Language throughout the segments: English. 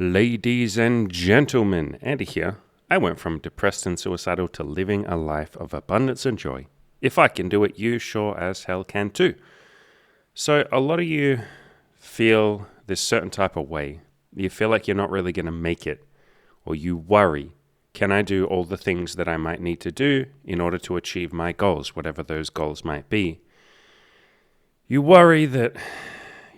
Ladies and gentlemen, Andy here. I went from depressed and suicidal to living a life of abundance and joy. If I can do it, you sure as hell can too. So, a lot of you feel this certain type of way. You feel like you're not really going to make it, or you worry, can I do all the things that I might need to do in order to achieve my goals, whatever those goals might be? You worry that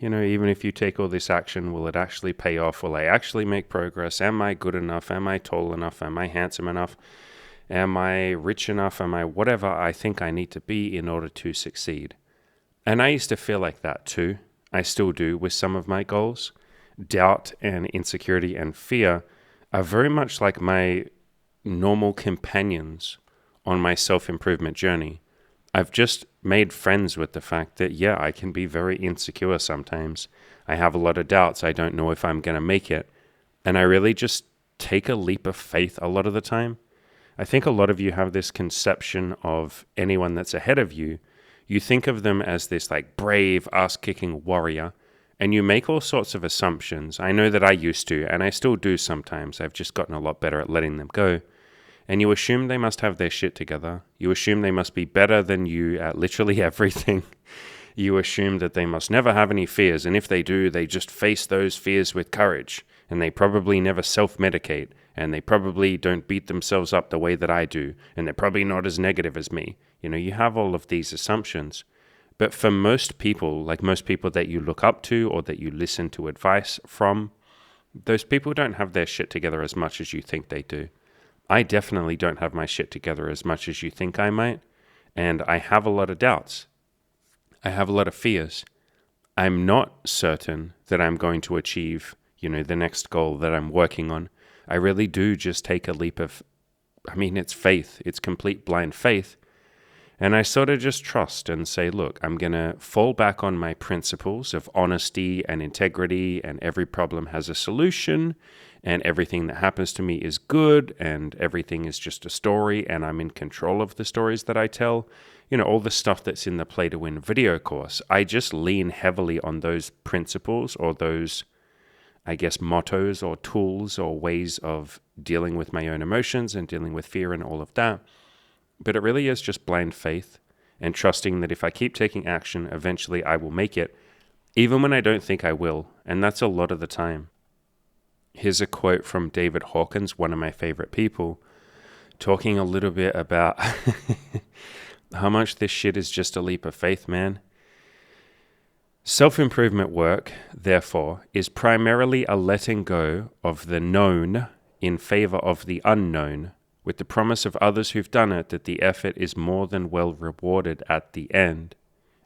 even if you take all this action, will it actually pay off? Will I actually make progress? Am I good enough? Am I tall enough? Am I handsome enough? Am I rich enough? Am I whatever I think I need to be in order to succeed? And I used to feel like that too. I still do with some of my goals. Doubt and insecurity and fear are very much like my normal companions on my self-improvement journey. I've just made friends with the fact that, I can be very insecure sometimes. I have a lot of doubts. I don't know if I'm going to make it. And I really just take a leap of faith a lot of the time. I think a lot of you have this conception of anyone that's ahead of you. You think of them as this brave, ass-kicking warrior, and you make all sorts of assumptions. I know that I used to, and I still do sometimes. I've just gotten a lot better at letting them go. And you assume they must have their shit together. You assume they must be better than you at literally everything. You assume that they must never have any fears, and if they do, they just face those fears with courage. And they probably never self-medicate, and they probably don't beat themselves up the way that I do, and they're probably not as negative as me. You have all of these assumptions. But for most people, like most people that you look up to or that you listen to advice from, those people don't have their shit together as much as you think they do. I definitely don't have my shit together as much as you think I might, and I have a lot of doubts. I have a lot of fears. I'm not certain that I'm going to achieve, the next goal that I'm working on. I really do just take a leap of, it's faith. It's complete blind faith. And I sort of just trust and say, look, I'm going to fall back on my principles of honesty and integrity, and every problem has a solution, and everything that happens to me is good, and everything is just a story, and I'm in control of the stories that I tell. All the stuff that's in the Play to Win video course. I just lean heavily on those principles, or those, mottos or tools or ways of dealing with my own emotions and dealing with fear and all of that. But it really is just blind faith and trusting that if I keep taking action, eventually I will make it, even when I don't think I will. And that's a lot of the time. Here's a quote from David Hawkins, one of my favorite people, talking a little bit about how much this shit is just a leap of faith, man. Self-improvement work, therefore, is primarily a letting go of the known in favor of the unknown, with the promise of others who've done it that the effort is more than well rewarded at the end.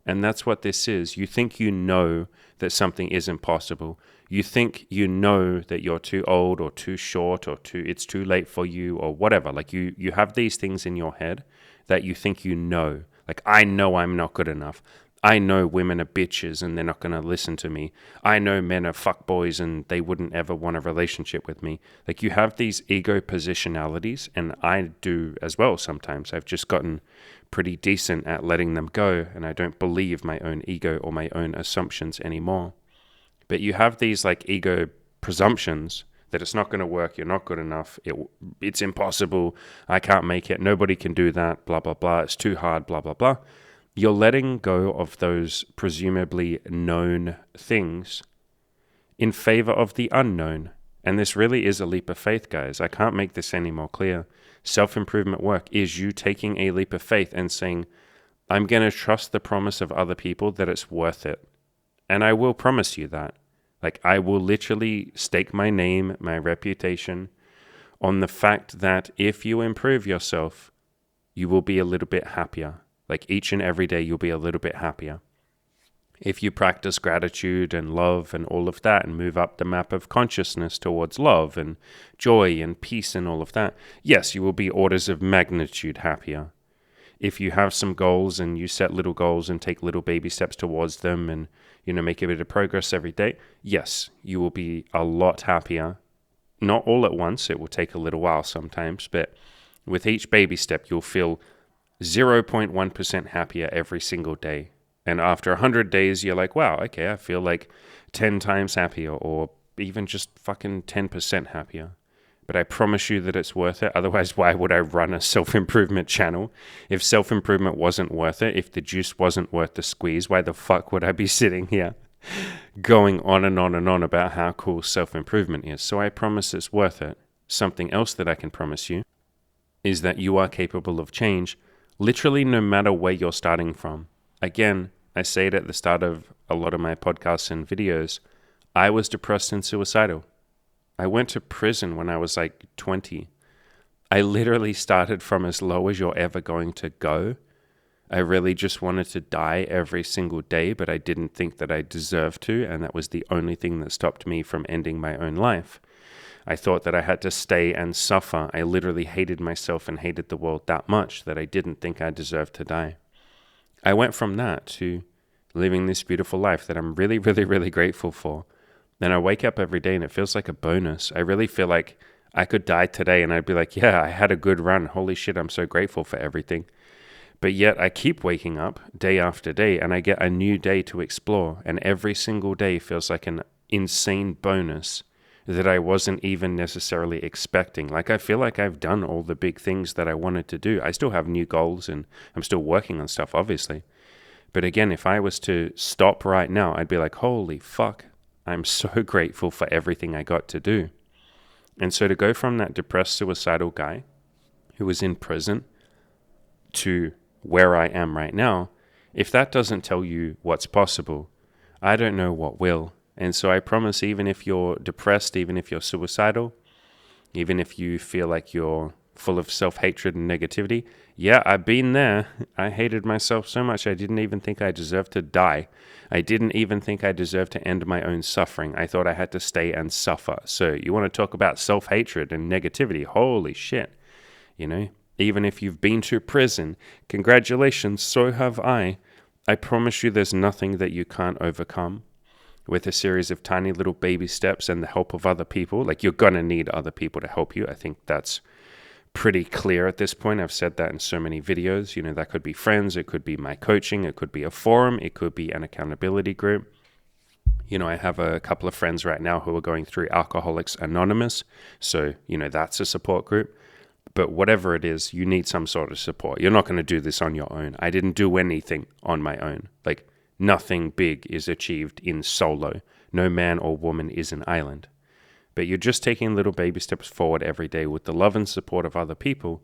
And that's what this is. You think you know that something isn't possible. You think you know that you're too old or too short or it's too late for you or whatever. You have these things in your head that you think you know. I know I'm not good enough. I know women are bitches and they're not going to listen to me. I know men are fuckboys and they wouldn't ever want a relationship with me. You have these ego positionalities, and I do as well sometimes. I've just gotten pretty decent at letting them go, and I don't believe my own ego or my own assumptions anymore. But you have these ego presumptions that it's not going to work, you're not good enough, it's impossible, I can't make it, nobody can do that, blah, blah, blah, it's too hard, blah, blah, blah. You're letting go of those presumably known things in favor of the unknown. And this really is a leap of faith, guys. I can't make this any more clear. Self-improvement work is you taking a leap of faith and saying, I'm going to trust the promise of other people that it's worth it. And I will promise you that. I will literally stake my name, my reputation, on the fact that if you improve yourself, you will be a little bit happier. Each and every day, you'll be a little bit happier. If you practice gratitude and love and all of that and move up the map of consciousness towards love and joy and peace and all of that, yes, you will be orders of magnitude happier. If you have some goals and you set little goals and take little baby steps towards them and, make a bit of progress every day, yes, you will be a lot happier. Not all at once. It will take a little while sometimes, but with each baby step, you'll feel 0.1% happier every single day. And after 100 days, you're like, wow, okay, I feel 10 times happier or even just fucking 10% happier. But I promise you that it's worth it. Otherwise, why would I run a self-improvement channel? If self-improvement wasn't worth it, if the juice wasn't worth the squeeze, why the fuck would I be sitting here going on and on and on about how cool self-improvement is? So I promise it's worth it. Something else that I can promise you is that you are capable of change, literally no matter where you're starting from. Again, I say it at the start of a lot of my podcasts and videos. I was depressed and suicidal. I went to prison when I was like 20. I literally started from as low as you're ever going to go. I really just wanted to die every single day, but I didn't think that I deserved to, and that was the only thing that stopped me from ending my own life. I thought that I had to stay and suffer. I literally hated myself and hated the world that much that I didn't think I deserved to die. I went from that to living this beautiful life that I'm really, really, really grateful for. Then I wake up every day and it feels like a bonus. I really feel like I could die today and I'd be like, yeah, I had a good run. Holy shit, I'm so grateful for everything. But yet I keep waking up day after day and I get a new day to explore. And every single day feels like an insane bonus that I wasn't even necessarily expecting. Like I feel like I've done all the big things that I wanted to do. I still have new goals and I'm still working on stuff, obviously. But again, if I was to stop right now, I'd be like, holy fuck. I'm so grateful for everything I got to do. And so to go from that depressed, suicidal guy who was in prison to where I am right now, if that doesn't tell you what's possible, I don't know what will. And so I promise, even if you're depressed, even if you're suicidal, even if you feel like you're full of self-hatred and negativity, yeah, I've been there. I hated myself so much I didn't even think I deserved to die. I didn't even think I deserved to end my own suffering. I thought I had to stay and suffer. So you want to talk about self-hatred and negativity? Holy shit. You know, even if you've been to prison, congratulations, so have I. I promise you there's nothing that you can't overcome with a series of tiny little baby steps and the help of other people. Like, you're going to need other people to help you. I think that's pretty clear at this point. I've said that in so many videos. You know, that could be friends, it could be my coaching, it could be a forum, it could be an accountability group. You know, I have a couple of friends right now who are going through Alcoholics Anonymous. So, you know, that's a support group. But whatever it is, you need some sort of support. You're not going to do this on your own. I didn't do anything on my own. Like, nothing big is achieved in solo. No man or woman is an island. But you're just taking little baby steps forward every day with the love and support of other people.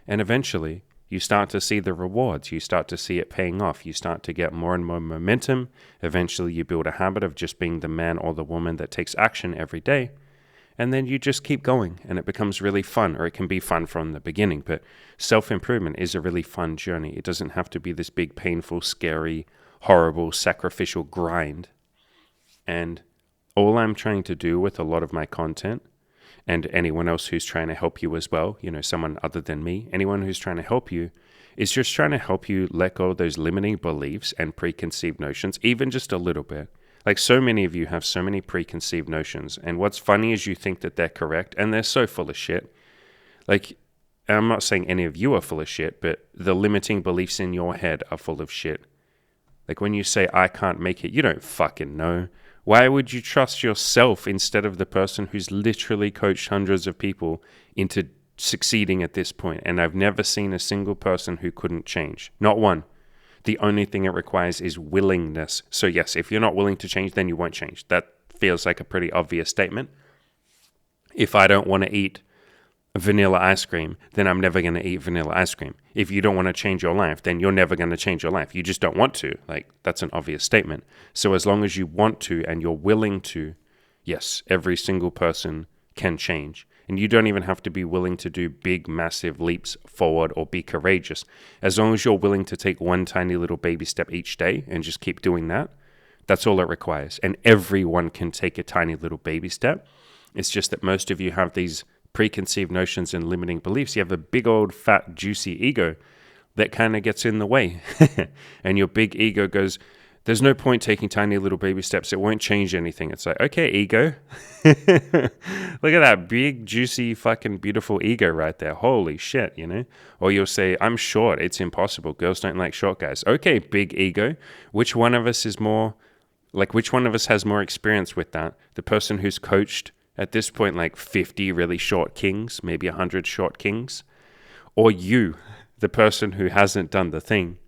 And eventually, you start to see the rewards. You start to see it paying off. You start to get more and more momentum. Eventually, you build a habit of just being the man or the woman that takes action every day. And then you just keep going, and it becomes really fun, or it can be fun from the beginning. But self-improvement is a really fun journey. It doesn't have to be this big, painful, scary, horrible, sacrificial grind. And all I'm trying to do with a lot of my content, and anyone else who's trying to help you as well, you know, someone other than me, anyone who's trying to help you, is just trying to help you let go of those limiting beliefs and preconceived notions, even just a little bit. Like, so many of you have so many preconceived notions, and what's funny is you think that they're correct, and they're so full of shit. Like, I'm not saying any of you are full of shit, but the limiting beliefs in your head are full of shit. Like, when you say, I can't make it, you don't fucking know. Why would you trust yourself instead of the person who's literally coached hundreds of people into succeeding at this point? And I've never seen a single person who couldn't change. Not one. The only thing it requires is willingness. So yes, if you're not willing to change, then you won't change. That feels like a pretty obvious statement. If I don't want to eat vanilla ice cream, then I'm never going to eat vanilla ice cream. If you don't want to change your life, then you're never going to change your life. You just don't want to. Like, that's an obvious statement. So as long as you want to and you're willing to, yes, every single person can change. And you don't even have to be willing to do big, massive leaps forward or be courageous. As long as you're willing to take one tiny little baby step each day and just keep doing that, that's all it requires. And everyone can take a tiny little baby step. It's just that most of you have these preconceived notions and limiting beliefs. You have a big old fat juicy ego that kind of gets in the way. And your big ego goes, there's no point taking tiny little baby steps. It won't change anything. It's like, okay, ego. Look at that big, juicy, fucking beautiful ego right there. Holy shit, you know? Or you'll say, I'm short. It's impossible. Girls don't like short guys. Okay, big ego. Which one of us is more Like, which one of us has more experience with that? The person who's coached at this point like 50 really short kings, maybe 100 short kings, or you, the person who hasn't done the thing?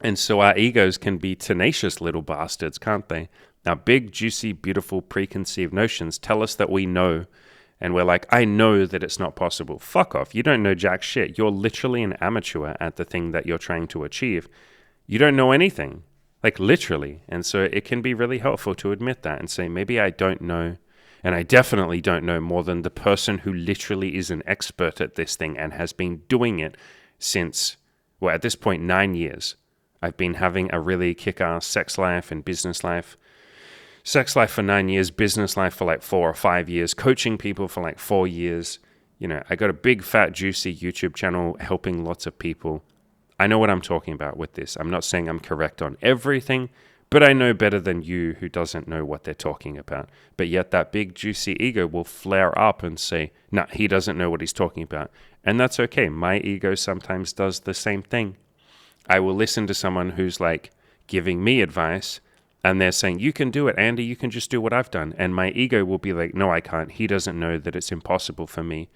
And so our egos can be tenacious little bastards, can't they? Our big, juicy, beautiful, preconceived notions tell us that we know, and we're like, I know that it's not possible. Fuck off. You don't know jack shit. You're literally an amateur at the thing that you're trying to achieve. You don't know anything, like literally. And so it can be really helpful to admit that and say, maybe I don't know, and I definitely don't know more than the person who literally is an expert at this thing and has been doing it since, well, at this point, 9 years. I've been having a really kick-ass sex life and business life. Sex life for 9 years, business life for like 4 or 5 years, coaching people for like 4 years. You know, I got a big, fat, juicy YouTube channel helping lots of people. I know what I'm talking about with this. I'm not saying I'm correct on everything, but I know better than you who doesn't know what they're talking about. But yet that big, juicy ego will flare up and say, nah, he doesn't know what he's talking about. And that's okay. My ego sometimes does the same thing. I will listen to someone who's like giving me advice and they're saying, you can do it, Andy, you can just do what I've done. And my ego will be like, no, I can't. He doesn't know that it's impossible for me.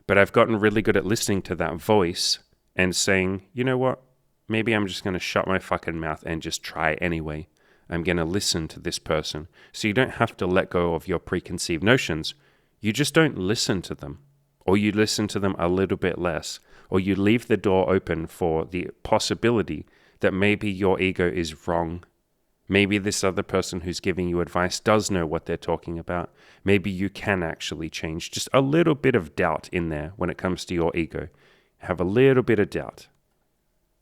But I've gotten really good at listening to that voice and saying, you know what? Maybe I'm just going to shut my fucking mouth and just try anyway. I'm going to listen to this person. So you don't have to let go of your preconceived notions. You just don't listen to them. Or you listen to them a little bit less. Or you leave the door open for the possibility that maybe your ego is wrong. Maybe this other person who's giving you advice does know what they're talking about. Maybe you can actually change. Just a little bit of doubt in there when it comes to your ego. Have a little bit of doubt.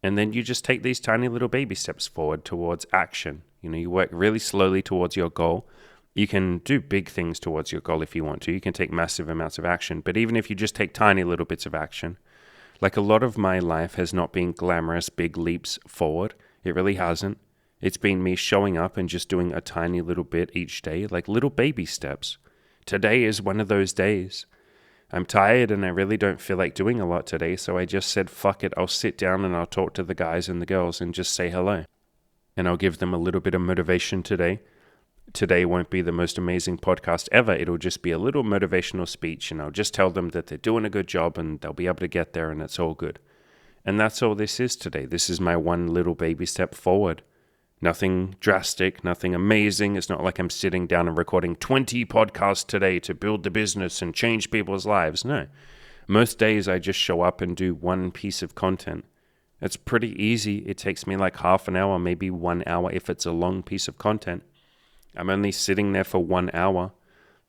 And then you just take these tiny little baby steps forward towards action. You know, you work really slowly towards your goal. You can do big things towards your goal if you want to. You can take massive amounts of action. But even if you just take tiny little bits of action, like a lot of my life has not been glamorous big leaps forward. It really hasn't. It's been me showing up and just doing a tiny little bit each day, like little baby steps. Today is one of those days. I'm tired and I really don't feel like doing a lot today, so I just said, fuck it, I'll sit down and I'll talk to the guys and the girls and just say hello. And I'll give them a little bit of motivation today. Today won't be the most amazing podcast ever. It'll just be a little motivational speech, and I'll just tell them that they're doing a good job and they'll be able to get there and it's all good. And that's all this is today. This is my one little baby step forward. Nothing drastic, nothing amazing. It's not like I'm sitting down and recording 20 podcasts today to build the business and change people's lives. No. Most days I just show up and do one piece of content. It's pretty easy. It takes me like half an hour, maybe 1 hour if it's a long piece of content. I'm only sitting there for 1 hour.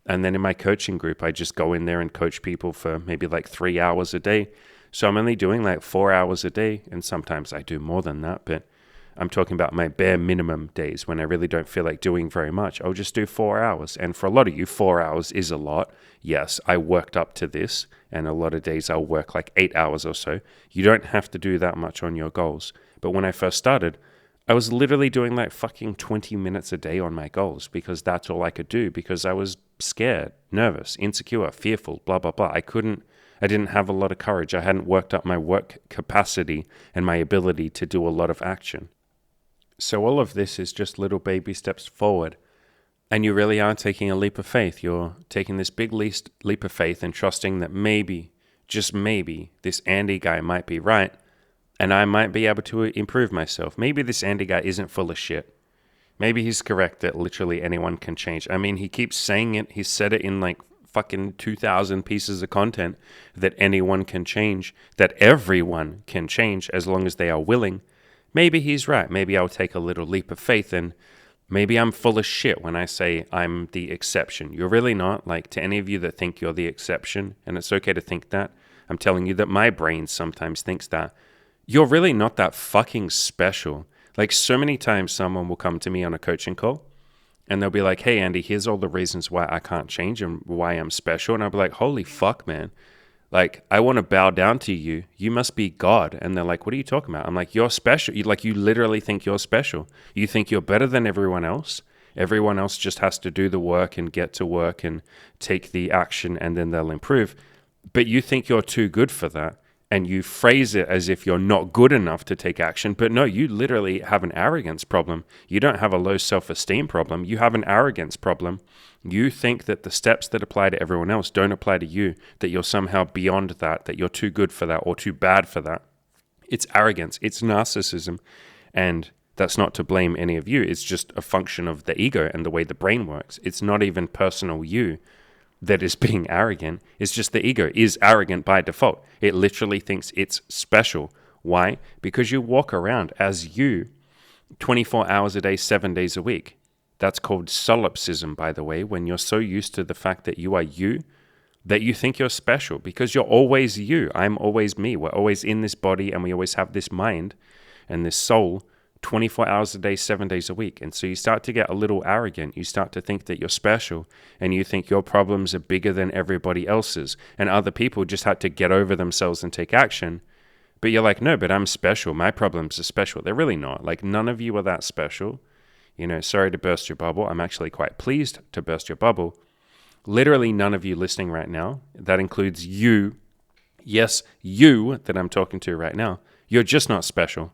And then in my coaching group, I just go in there and coach people for maybe like 3 hours a day. So I'm only doing like 4 hours a day. And sometimes I do more than that, but I'm talking about my bare minimum days when I really don't feel like doing very much. I'll just do 4 hours. And for a lot of you, 4 hours is a lot. Yes, I worked up to this, and a lot of days I'll work like 8 hours or so. You don't have to do that much on your goals. But when I first started, I was literally doing like fucking 20 minutes a day on my goals because that's all I could do because I was scared, nervous, insecure, fearful, blah, blah, blah. I didn't have a lot of courage. I hadn't worked up my work capacity and my ability to do a lot of action. So all of this is just little baby steps forward. And you really are taking a leap of faith. You're taking this big leap of faith and trusting that maybe, just maybe, this Andy guy might be right and I might be able to improve myself. Maybe this Andy guy isn't full of shit. Maybe he's correct that literally anyone can change. I mean, he keeps saying it. He said it in like fucking 2,000 pieces of content that anyone can change, that everyone can change as long as they are willing. Maybe he's right. Maybe I'll take a little leap of faith and maybe I'm full of shit when I say I'm the exception. You're really not. Like, to any of you that think you're the exception, and it's okay to think that, I'm telling you that my brain sometimes thinks that. You're really not that fucking special. Like, so many times someone will come to me on a coaching call and they'll be like, hey, Andy, here's all the reasons why I can't change and why I'm special. And I'll be like, holy fuck, man. Like, I want to bow down to you. You must be God. And they're like, what are you talking about? I'm like, you're special. You literally think you're special. You think you're better than everyone else. Everyone else just has to do the work and get to work and take the action and then they'll improve. But you think you're too good for that. and you phrase it as if you're not good enough to take action. But no, you literally have an arrogance problem. You don't have a low self-esteem problem. You have an arrogance problem. You think that the steps that apply to everyone else don't apply to you, that you're somehow beyond that you're too good for that or too bad for that. It's arrogance. It's narcissism. And that's not to blame any of you. It's just a function of the ego and the way the brain works. It's not even personal you that is being arrogant. It's just the ego is arrogant by default. It literally thinks it's special. Why? Because you walk around as you 24 hours a day, 7 days a week. That's called solipsism, by the way, when you're so used to the fact that you are you, that you think you're special because you're always you. I'm always me. We're always in this body and we always have this mind and this soul 24 hours a day, 7 days a week. And so you start to get a little arrogant. You start to think that you're special and you think your problems are bigger than everybody else's and other people just had to get over themselves and take action. But you're like, no, but I'm special. My problems are special. They're really not. Like, none of you are that special. You know, sorry to burst your bubble. I'm actually quite pleased to burst your bubble. Literally none of you listening right now. That includes you. Yes, you that I'm talking to right now. You're just not special.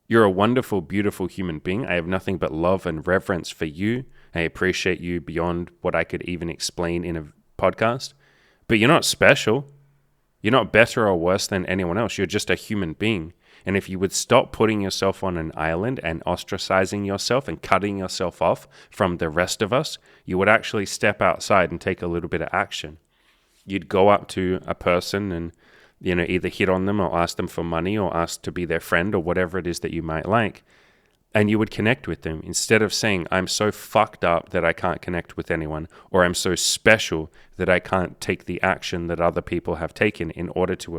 You're a wonderful, beautiful human being. I have nothing but love and reverence for you. I appreciate you beyond what I could even explain in a podcast. But you're not special. You're not better or worse than anyone else. You're just a human being. And if you would stop putting yourself on an island and ostracizing yourself and cutting yourself off from the rest of us, you would actually step outside and take a little bit of action. You'd go up to a person and either hit on them or ask them for money or ask to be their friend or whatever it is that you might like. And you would connect with them instead of saying, I'm so fucked up that I can't connect with anyone, or I'm so special that I can't take the action that other people have taken in order to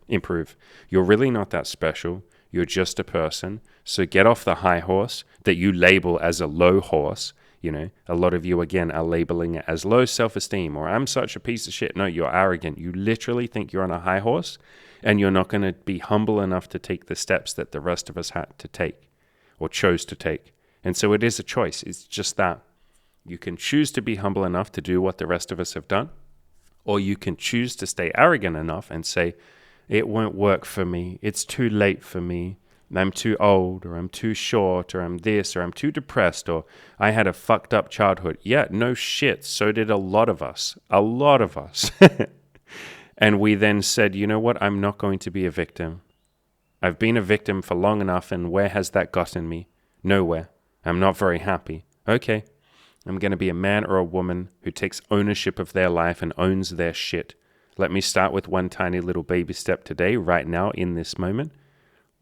improve. You're really not that special. You're just a person. So get off the high horse that you label as a low horse. You know, a lot of you, again, are labeling it as low self-esteem or I'm such a piece of shit. No, you're arrogant. You literally think you're on a high horse and you're not going to be humble enough to take the steps that the rest of us had to take or chose to take. And so it is a choice. It's just that. You can choose to be humble enough to do what the rest of us have done, or you can choose to stay arrogant enough and say, it won't work for me. It's too late for me. I'm too old, or I'm too short, or I'm this, or I'm too depressed, or I had a fucked up childhood. Yeah, no shit. So did a lot of us. A lot of us. And we then said, you know what? I'm not going to be a victim. I've been a victim for long enough, and where has that gotten me? Nowhere. I'm not very happy. Okay. I'm going to be a man or a woman who takes ownership of their life and owns their shit. Let me start with one tiny little baby step today, right now, in this moment.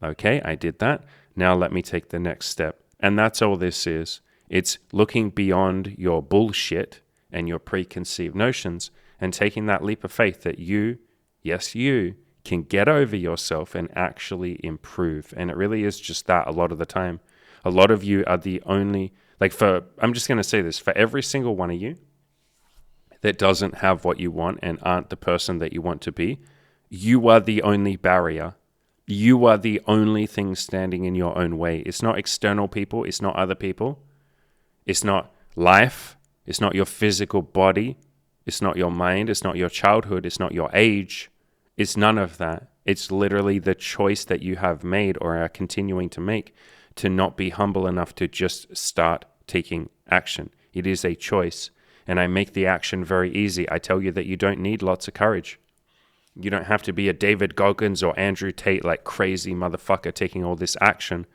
Okay, I did that. Now let me take the next step. And that's all this is. It's looking beyond your bullshit and your preconceived notions and taking that leap of faith that you, yes, you, can get over yourself and actually improve. And it really is just that a lot of the time. A lot of you are the only, I'm just going to say this, for every single one of you that doesn't have what you want and aren't the person that you want to be, you are the only barrier. You are the only thing standing in your own way. It's not external people. It's not other people. It's not life. It's not your physical body. It's not your mind. It's not your childhood. It's not your age. It's none of that. It's literally the choice that you have made or are continuing to make to not be humble enough to just start taking action. It is a choice. And I make the action very easy. I tell you that you don't need lots of courage. You don't have to be a David Goggins or Andrew Tate like crazy motherfucker taking all this action.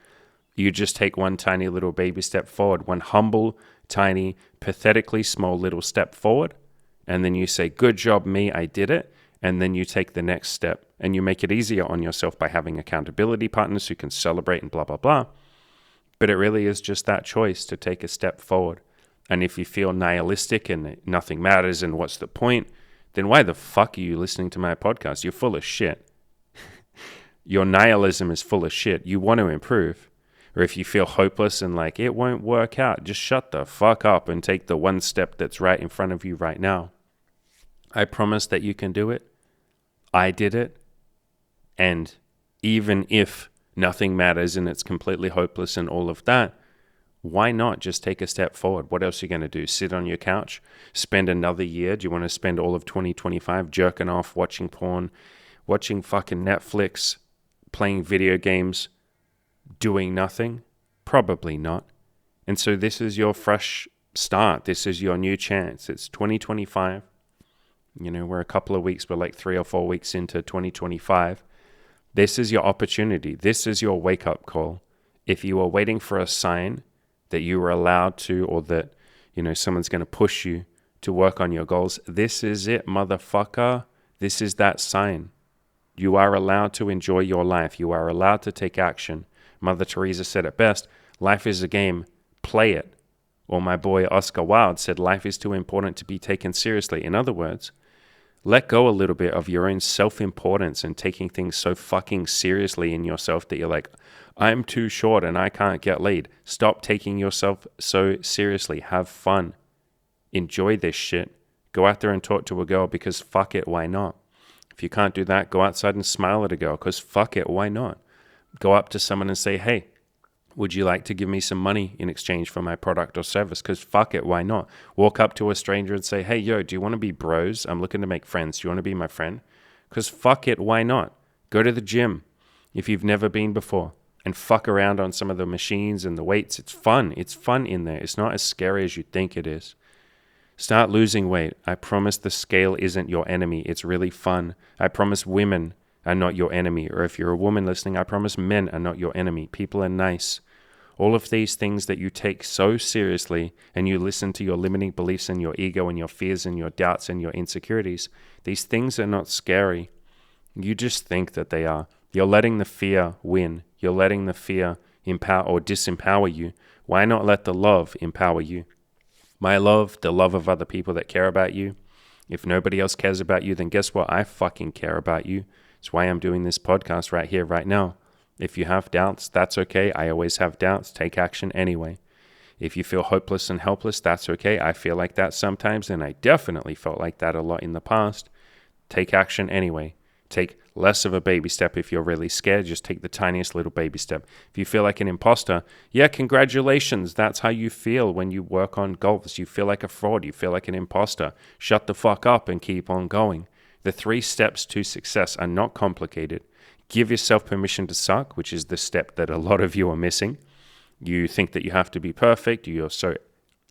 You just take one tiny little baby step forward, one humble, tiny, pathetically small little step forward. And then you say, good job, me, I did it. And then you take the next step and you make it easier on yourself by having accountability partners who can celebrate and blah, blah, blah. But it really is just that choice to take a step forward. And if you feel nihilistic and nothing matters and what's the point, then why the fuck are you listening to my podcast? You're full of shit. Your nihilism is full of shit. You want to improve. Or if you feel hopeless and like it won't work out, just shut the fuck up and take the one step that's right in front of you right now. I promise that you can do it. I did it. And even if nothing matters and it's completely hopeless and all of that, why not just take a step forward? What else are you going to do? Sit on your couch? Spend another year? Do you want to spend all of 2025 jerking off, watching porn, watching fucking Netflix, playing video games, doing nothing? Probably not. And so this is your fresh start. This is your new chance. It's 2025. We're a couple of weeks, we're like 3 or 4 weeks into 2025. This is your opportunity. This is your wake-up call. If you are waiting for a sign that you were allowed to, or that, someone's going to push you to work on your goals, this is it, motherfucker. This is that sign. You are allowed to enjoy your life. You are allowed to take action. Mother Teresa said it best, life is a game, play it. Or my boy Oscar Wilde said, life is too important to be taken seriously. In other words, let go a little bit of your own self-importance and taking things so fucking seriously in yourself that you're like, I'm too short and I can't get laid. Stop taking yourself so seriously. Have fun. Enjoy this shit. Go out there and talk to a girl because fuck it, why not? If you can't do that, go outside and smile at a girl because fuck it, why not? Go up to someone and say, hey, would you like to give me some money in exchange for my product or service? Because fuck it, why not? Walk up to a stranger and say, hey, yo, do you want to be bros? I'm looking to make friends. Do you want to be my friend? Because fuck it, why not? Go to the gym if you've never been before and fuck around on some of the machines and the weights. It's fun. It's fun in there. It's not as scary as you think it is. Start losing weight. I promise the scale isn't your enemy. It's really fun. I promise women are not your enemy. Or if you're a woman listening, I promise men are not your enemy. People are nice. All of these things that you take so seriously and you listen to your limiting beliefs and your ego and your fears and your doubts and your insecurities, these things are not scary. You just think that they are. You're letting the fear win. You're letting the fear empower or disempower you. Why not let the love empower you? My love, the love of other people that care about you. If nobody else cares about you, then guess what? I fucking care about you. It's why I'm doing this podcast right here, right now. If you have doubts, that's okay. I always have doubts. Take action anyway. If you feel hopeless and helpless, that's okay. I feel like that sometimes, and I definitely felt like that a lot in the past. Take action anyway. Take less of a baby step. If you're really scared, just take the tiniest little baby step. If you feel like an imposter, yeah, congratulations. That's how you feel when you work on goals. You feel like a fraud. You feel like an imposter. Shut the fuck up and keep on going. The 3 steps to success are not complicated. Give yourself permission to suck, which is the step that a lot of you are missing. You think that you have to be perfect. You're so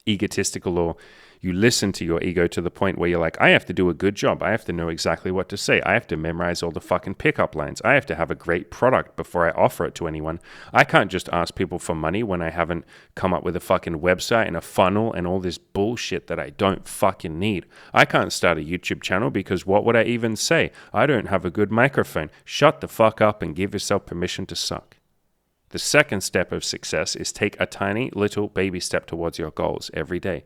egotistical, or you listen to your ego to the point where you're like, I have to do a good job. I have to know exactly what to say. I have to memorize all the fucking pickup lines. I have to have a great product before I offer it to anyone. I can't just ask people for money when I haven't come up with a fucking website and a funnel and all this bullshit that I don't fucking need. I can't start a YouTube channel because what would I even say? I don't have a good microphone. Shut the fuck up and give yourself permission to suck. The second step of success is take a tiny little baby step towards your goals every day.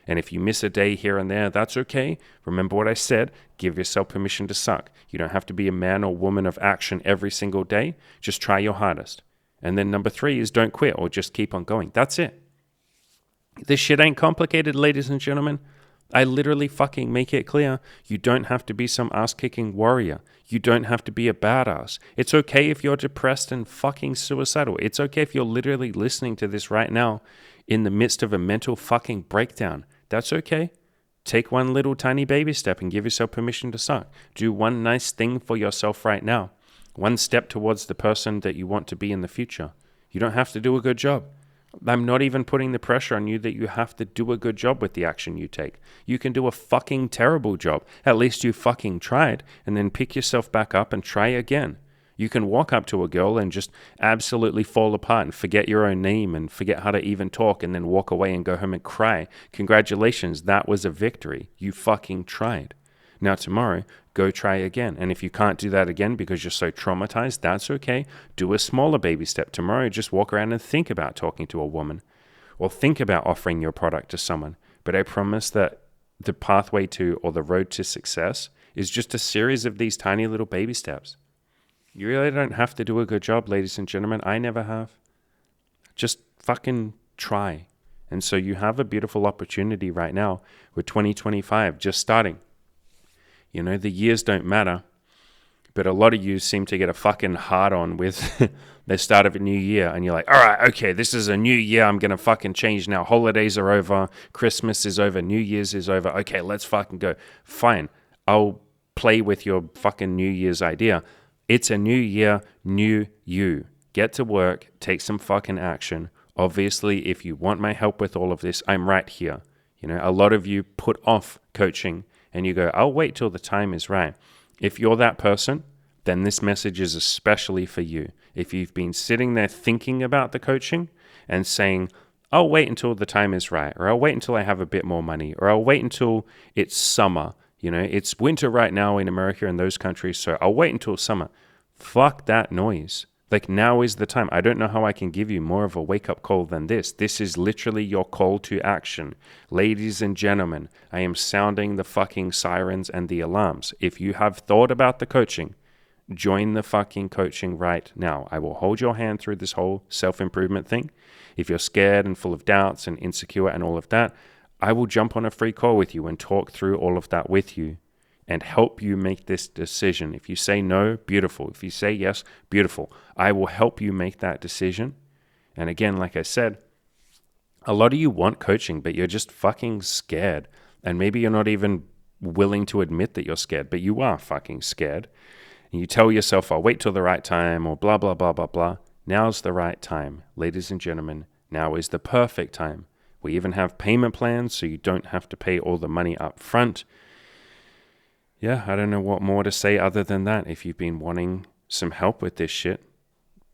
And if you miss a day here and there, that's okay. Remember what I said, give yourself permission to suck. You don't have to be a man or woman of action every single day. Just try your hardest. And then number 3 is don't quit or just keep on going. That's it. This shit ain't complicated, ladies and gentlemen. I literally fucking make it clear. You don't have to be some ass-kicking warrior. You don't have to be a badass. It's okay if you're depressed and fucking suicidal. It's okay if you're literally listening to this right now in the midst of a mental fucking breakdown. That's okay. Take one little tiny baby step and give yourself permission to suck. Do one nice thing for yourself right now. One step towards the person that you want to be in the future. You don't have to do a good job. I'm not even putting the pressure on you that you have to do a good job with the action you take. You can do a fucking terrible job. At least you fucking tried, and then pick yourself back up and try again. You can walk up to a girl and just absolutely fall apart and forget your own name and forget how to even talk and then walk away and go home and cry. Congratulations, that was a victory. You fucking tried. Now tomorrow, go try again. And if you can't do that again because you're so traumatized, that's okay. Do a smaller baby step. Tomorrow, just walk around and think about talking to a woman or think about offering your product to someone. But I promise that the pathway to or the road to success is just a series of these tiny little baby steps. You really don't have to do a good job, ladies and gentlemen. I never have. Just fucking try. And so you have a beautiful opportunity right now with 2025 just starting. You know, the years don't matter, but a lot of you seem to get a fucking hard on with the start of a new year. And you're like, all right, okay, this is a new year. I'm going to fucking change now. Holidays are over. Christmas is over. New Year's is over. Okay, let's fucking go. Fine. I'll play with your fucking New Year's idea. It's a new year, new you. Get to work, take some fucking action. Obviously, if you want my help with all of this, I'm right here. You know, a lot of you put off coaching and you go, I'll wait till the time is right. If you're that person, then this message is especially for you. If you've been sitting there thinking about the coaching and saying, I'll wait until the time is right, or I'll wait until I have a bit more money, or I'll wait until it's summer. You know, it's winter right now in America and those countries, so I'll wait until summer. Fuck that noise. Like, now is the time. I don't know how I can give you more of a wake-up call than this. This is literally your call to action. Ladies and gentlemen, I am sounding the fucking sirens and the alarms. If you have thought about the coaching, join the fucking coaching right now. I will hold your hand through this whole self-improvement thing. If you're scared and full of doubts and insecure and all of that, I will jump on a free call with you and talk through all of that with you and help you make this decision. If you say no, beautiful. If you say yes, beautiful. I will help you make that decision. And again, like I said, a lot of you want coaching, but you're just fucking scared. And maybe you're not even willing to admit that you're scared, but you are fucking scared. And you tell yourself, I'll wait till the right time, or blah, blah, blah, blah, blah. Now's the right time. Ladies and gentlemen, now is the perfect time. We even have payment plans, so you don't have to pay all the money up front. Yeah, I don't know what more to say other than that. If you've been wanting some help with this shit,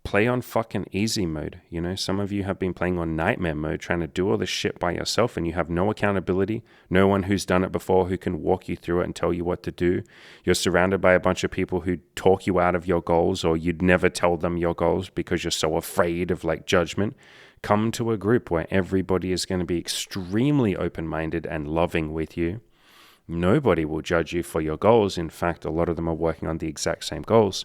play on fucking easy mode. You know, some of you have been playing on nightmare mode, trying to do all this shit by yourself, and you have no accountability, no one who's done it before who can walk you through it and tell you what to do. You're surrounded by a bunch of people who talk you out of your goals, or you'd never tell them your goals because you're so afraid of like judgment. Come to a group where everybody is going to be extremely open-minded and loving with you. Nobody will judge you for your goals. In fact, a lot of them are working on the exact same goals,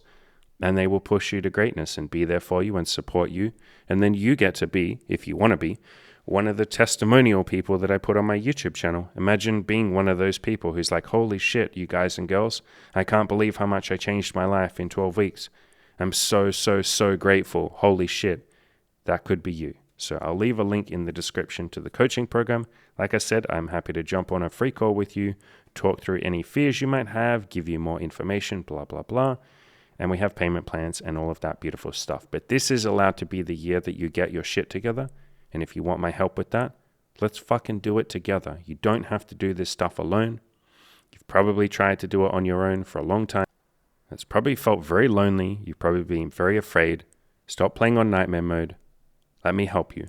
and they will push you to greatness and be there for you and support you. And then you get to be, if you want to be, one of the testimonial people that I put on my YouTube channel. Imagine being one of those people who's like, holy shit, you guys and girls, I can't believe how much I changed my life in 12 weeks. I'm so, so, so grateful. Holy shit. That could be you. So I'll leave a link in the description to the coaching program. Like I said, I'm happy to jump on a free call with you, talk through any fears you might have, give you more information, blah, blah, blah. And we have payment plans and all of that beautiful stuff. But this is allowed to be the year that you get your shit together. And if you want my help with that, let's fucking do it together. You don't have to do this stuff alone. You've probably tried to do it on your own for a long time. It's probably felt very lonely. You've probably been very afraid. Stop playing on nightmare mode. Let me help you.